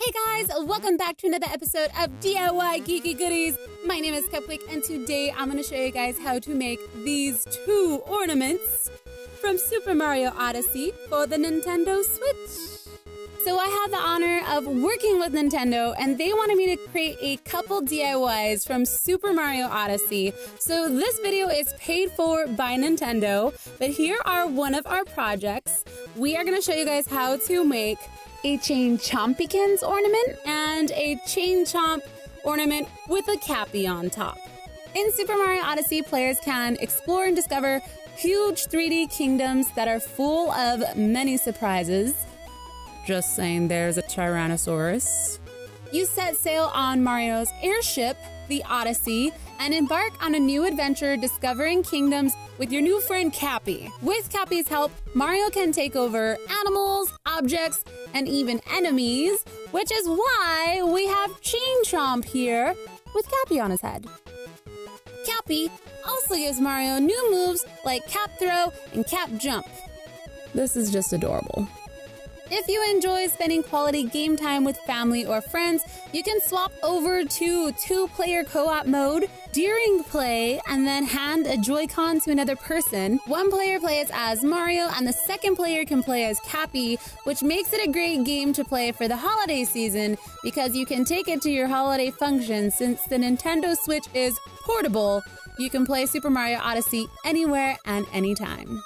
Hey guys, welcome back to another episode of DIY Geeky Goodies. My name is Cupcake and today I'm going to show you guys how to make these two ornaments from Super Mario Odyssey for the Nintendo Switch. So I had the honor of working with Nintendo and they wanted me to create a couple DIYs from Super Mario Odyssey. So this video is paid for by Nintendo, but here are one of our projects. We are going to show you guys how to make a chain Chompikins ornament and a chain Chomp ornament with a cappy on top. In Super Mario Odyssey, players can explore and discover huge 3D kingdoms that are full of many surprises. Just saying, there's a Tyrannosaurus. You set sail on Mario's airship, the Odyssey, and embark on a new adventure discovering kingdoms with your new friend Cappy. With Cappy's help, Mario can take over animals, objects, and even enemies, which is why we have Chain Chomp here with Cappy on his head. Cappy also gives Mario new moves like Cap Throw and Cap Jump. This is just adorable. If you enjoy spending quality game time with family or friends, you can swap over to two-player co-op mode during play and then hand a Joy-Con to another person. One player plays as Mario and the second player can play as Cappy, which makes it a great game to play for the holiday season because you can take it to your holiday function. Since the Nintendo Switch is portable, you can play Super Mario Odyssey anywhere and anytime.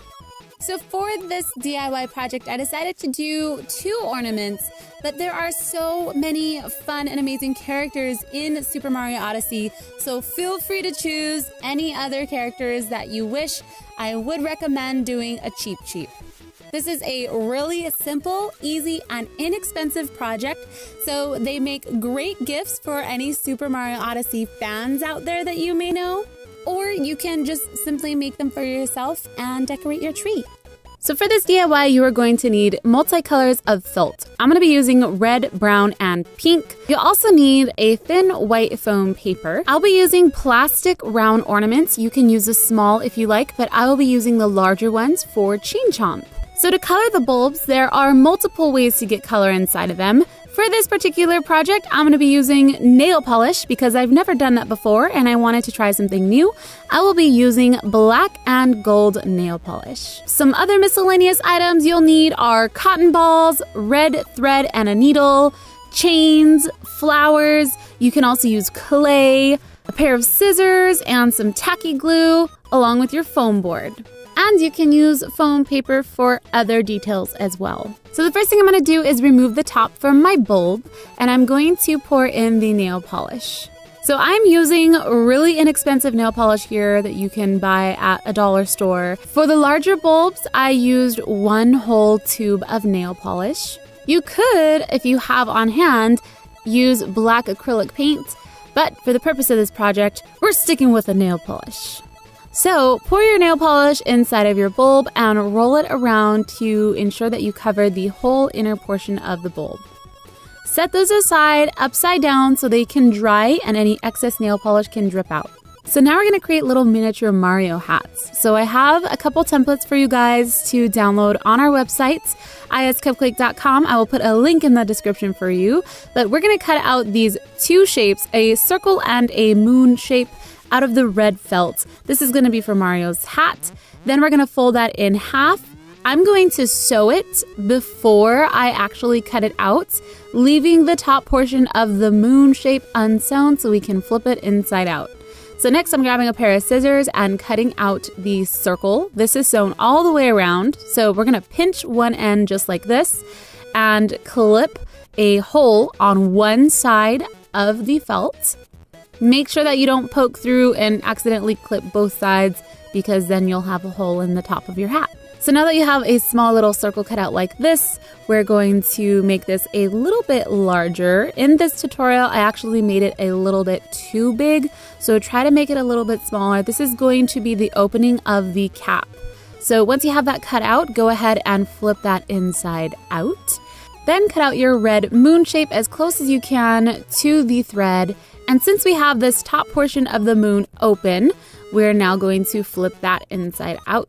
So for this DIY project, I decided to do two ornaments, but there are so many fun and amazing characters in Super Mario Odyssey, so feel free to choose any other characters that you wish. I would recommend doing a cheap. This is a really simple, easy, and inexpensive project, so they make great gifts for any Super Mario Odyssey fans out there that you may know. Or you can just simply make them for yourself and decorate your tree. So for this DIY, you are going to need multicolors of felt. I'm going to be using red, brown, and pink. You'll also need a thin white foam paper. I'll be using plastic round ornaments. You can use a small if you like, but I will be using the larger ones for Chain Chomp. So to color the bulbs, there are multiple ways to get color inside of them. For this particular project, I'm going to be using nail polish because I've never done that before and I wanted to try something new. I will be using black and gold nail polish. Some other miscellaneous items you'll need are cotton balls, red thread and a needle, chains, flowers. You can also use clay, a pair of scissors, and some tacky glue, along with your foam board. And you can use foam paper for other details as well. So the first thing I'm going to do is remove the top from my bulb, and I'm going to pour in the nail polish. So I'm using really inexpensive nail polish here that you can buy at a dollar store. For the larger bulbs, I used one whole tube of nail polish. You could, if you have on hand, use black acrylic paint, but for the purpose of this project, we're sticking with a nail polish. So pour your nail polish inside of your bulb and roll it around to ensure that you cover the whole inner portion of the bulb. Set those aside upside down so they can dry and any excess nail polish can drip out. So now we're going to create little miniature Mario hats. So I have a couple templates for you guys to download on our website, iscupcake.com. I will put a link in the description for you. But we're going to cut out these two shapes, a circle and a moon shape, out of the red felt. This is going to be for Mario's hat. Then we're going to fold that in half. I'm going to sew it before I actually cut it out, leaving the top portion of the moon shape unsewn so we can flip it inside out. So next I'm grabbing a pair of scissors and cutting out the circle. This is sewn all the way around. So we're going to pinch one end just like this and clip a hole on one side of the felt. Make sure that you don't poke through and accidentally clip both sides because then you'll have a hole in the top of your hat. So now that you have a small little circle cut out like this, we're going to make this a little bit larger. In this tutorial, I actually made it a little bit too big, so try to make it a little bit smaller. This is going to be the opening of the cap. So once you have that cut out, go ahead and flip that inside out. Then cut out your red moon shape as close as you can to the thread. And since we have this top portion of the moon open, we're now going to flip that inside out.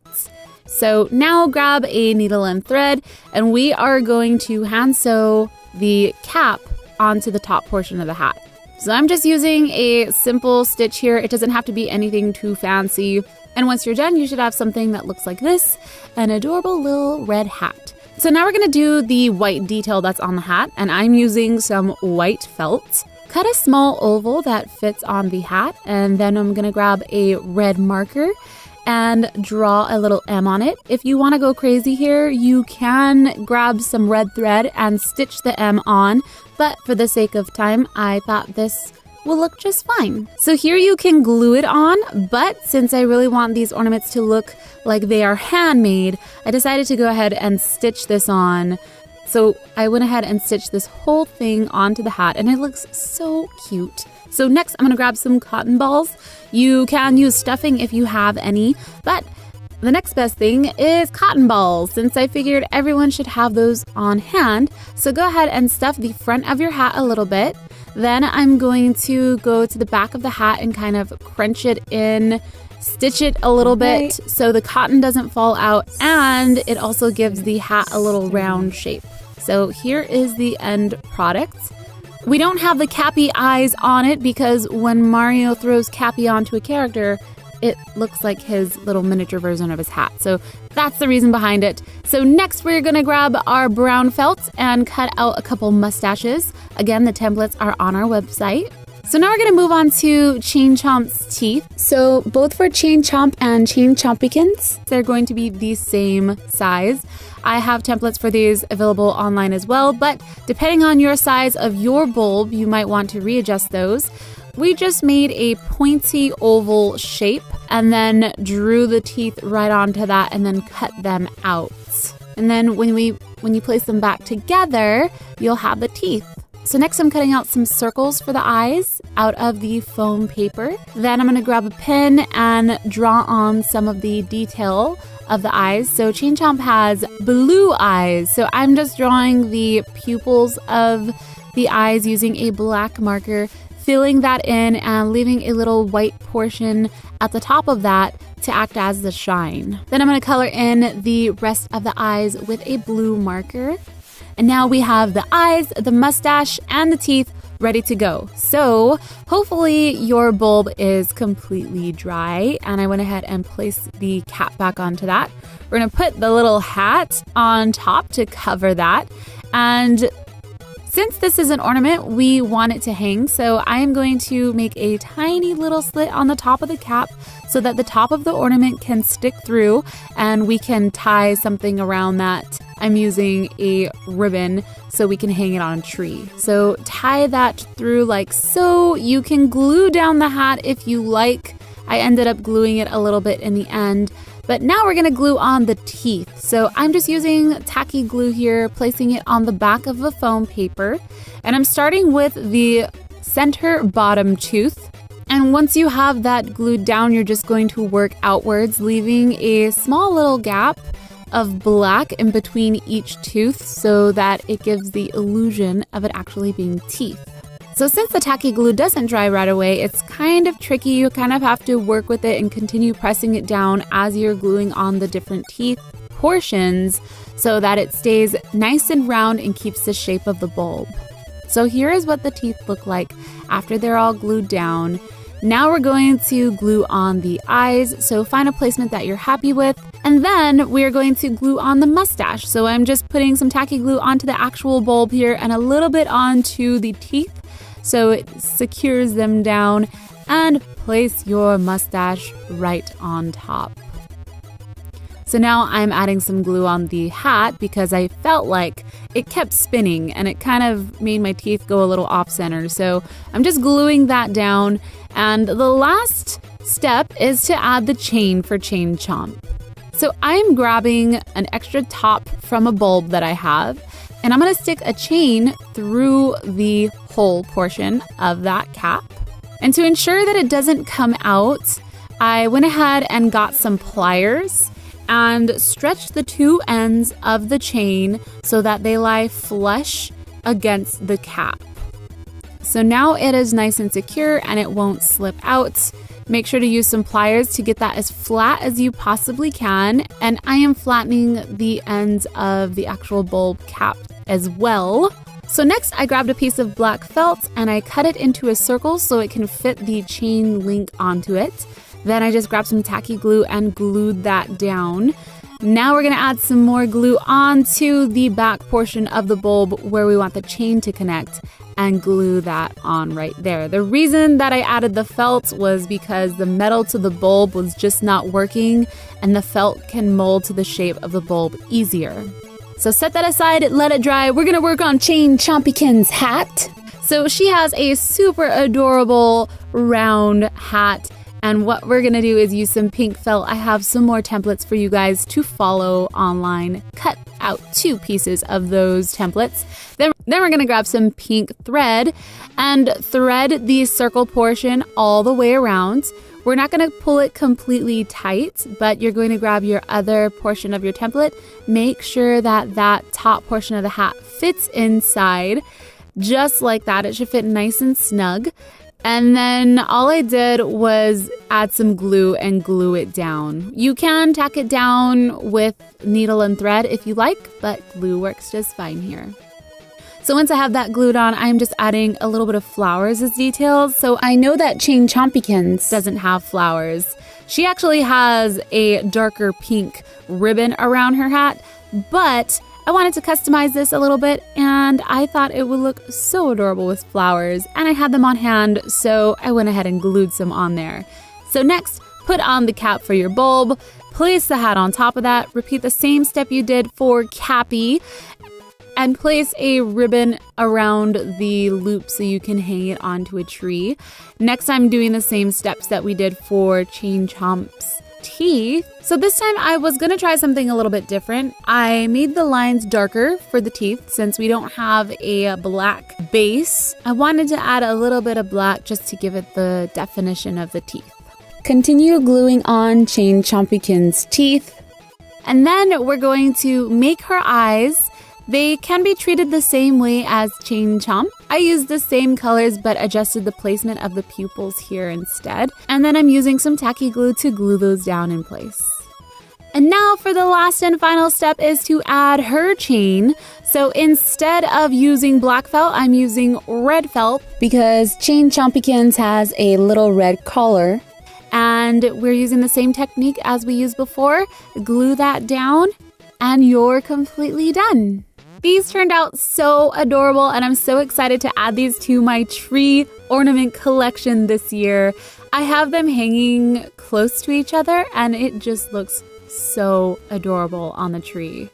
So now grab a needle and thread, and we are going to hand sew the cap onto the top portion of the hat. So I'm just using a simple stitch here. It doesn't have to be anything too fancy. And once you're done, you should have something that looks like this, an adorable little red hat. So now we're gonna do the white detail that's on the hat, and I'm using some white felt. Cut a small oval that fits on the hat, and then I'm gonna grab a red marker and draw a little M on it. If you wanna go crazy here, you can grab some red thread and stitch the M on, but for the sake of time, I thought this will look just fine. So here you can glue it on, but since I really want these ornaments to look like they are handmade, I decided to go ahead and stitch this on. So I went ahead and stitched this whole thing onto the hat, and it looks so cute. So next I'm gonna grab some cotton balls. You can use stuffing if you have any, but the next best thing is cotton balls, since I figured everyone should have those on hand. So go ahead and stuff the front of your hat a little bit. Then I'm going to go to the back of the hat and kind of crunch it in, stitch it a little bit so the cotton doesn't fall out, and it also gives the hat a little round shape. So here is the end product. We don't have the Cappy eyes on it because when Mario throws Cappy onto a character, it looks like his little miniature version of his hat. So that's the reason behind it. So next we're gonna grab our brown felt and cut out a couple mustaches. Again, the templates are on our website. So now we're gonna move on to Chain Chomp's teeth. So both for Chain Chomp and Chain Chompikins, they're going to be the same size. I have templates for these available online as well, but depending on your size of your bulb, you might want to readjust those. We just made a pointy oval shape and then drew the teeth right onto that and then cut them out. And then when you place them back together, you'll have the teeth. So next I'm cutting out some circles for the eyes out of the foam paper. Then I'm gonna grab a pen and draw on some of the detail of the eyes. So Chain Chomp has blue eyes. So I'm just drawing the pupils of the eyes using a black marker, filling that in and leaving a little white portion at the top of that to act as the shine. Then I'm gonna color in the rest of the eyes with a blue marker. And now we have the eyes, the mustache, and the teeth ready to go. So hopefully your bulb is completely dry, and I went ahead and placed the cap back onto that. We're gonna put the little hat on top to cover that. And since this is an ornament, we want it to hang, so I am going to make a tiny little slit on the top of the cap so that the top of the ornament can stick through and we can tie something around that. I'm using a ribbon so we can hang it on a tree. So tie that through like so. You can glue down the hat if you like. I ended up gluing it a little bit in the end. But now we're gonna glue on the teeth. So I'm just using tacky glue here, placing it on the back of the foam paper. And I'm starting with the center bottom tooth. And once you have that glued down, you're just going to work outwards, leaving a small little gap of black in between each tooth so that it gives the illusion of it actually being teeth. So since the tacky glue doesn't dry right away, it's kind of tricky. You kind of have to work with it and continue pressing it down as you're gluing on the different teeth portions so that it stays nice and round and keeps the shape of the bulb. So here is what the teeth look like after they're all glued down. Now we're going to glue on the eyes, so find a placement that you're happy with. And then we're going to glue on the mustache. So I'm just putting some tacky glue onto the actual bulb here and a little bit onto the teeth so it secures them down, and place your mustache right on top. So now I'm adding some glue on the hat because I felt like it kept spinning and it kind of made my teeth go a little off center. So I'm just gluing that down. And the last step is to add the chain for Chain Chomp. So I'm grabbing an extra top from a bulb that I have, and I'm gonna stick a chain through the whole portion of that cap. And to ensure that it doesn't come out, I went ahead and got some pliers and stretched the two ends of the chain so that they lie flush against the cap. So now it is nice and secure and it won't slip out. Make sure to use some pliers to get that as flat as you possibly can. And I am flattening the ends of the actual bulb cap as well. So next I grabbed a piece of black felt and I cut it into a circle so it can fit the chain link onto it. Then I just grabbed some tacky glue and glued that down. Now we're gonna add some more glue onto the back portion of the bulb where we want the chain to connect and glue that on right there. The reason that I added the felt was because the metal to the bulb was just not working and the felt can mold to the shape of the bulb easier. So set that aside, let it dry. We're gonna work on Chain Chompikins' hat. So she has a super adorable round hat. And what we're gonna do is use some pink felt. I have some more templates for you guys to follow online. Cut out 2 pieces of those templates. Then we're gonna grab some pink thread and thread the circle portion all the way around. We're not gonna pull it completely tight, but you're going to grab your other portion of your template. Make sure that that top portion of the hat fits inside. Just like that, it should fit nice and snug. And then all I did was add some glue and glue it down. You can tack it down with needle and thread if you like, but glue works just fine here. So once I have that glued on, I'm just adding a little bit of flowers as details. So I know that Chain Chompikins doesn't have flowers. She actually has a darker pink ribbon around her hat, but I wanted to customize this a little bit and I thought it would look so adorable with flowers and I had them on hand, so I went ahead and glued some on there. So next, put on the cap for your bulb, place the hat on top of that, repeat the same step you did for Cappy, and place a ribbon around the loop so you can hang it onto a tree. Next, I'm doing the same steps that we did for Chain Chomp's teeth. So this time I was gonna try something a little bit different. I made the lines darker for the teeth since we don't have a black base. I wanted to add a little bit of black just to give it the definition of the teeth. Continue gluing on Chain Chompikins' teeth. And then we're going to make her eyes. They can be treated the same way as Chain Chomp. I used the same colors but adjusted the placement of the pupils here instead. And then I'm using some tacky glue to glue those down in place. And now for the last and final step is to add her chain. So instead of using black felt, I'm using red felt because Chain Chompikins has a little red collar. And we're using the same technique as we used before. Glue that down and you're completely done. These turned out so adorable and I'm so excited to add these to my tree ornament collection this year. I have them hanging close to each other and it just looks so adorable on the tree.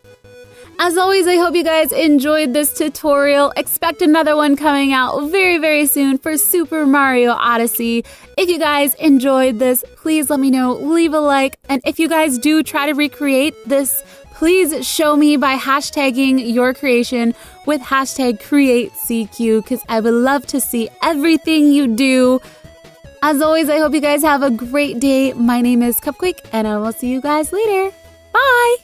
As always, I hope you guys enjoyed this tutorial. Expect another one coming out very, very soon for Super Mario Odyssey. If you guys enjoyed this, please let me know, leave a like, and if you guys do try to recreate this, please show me by hashtagging your creation with hashtag CreateCQ because I would love to see everything you do. As always, I hope you guys have a great day. My name is Cupquake and I will see you guys later. Bye!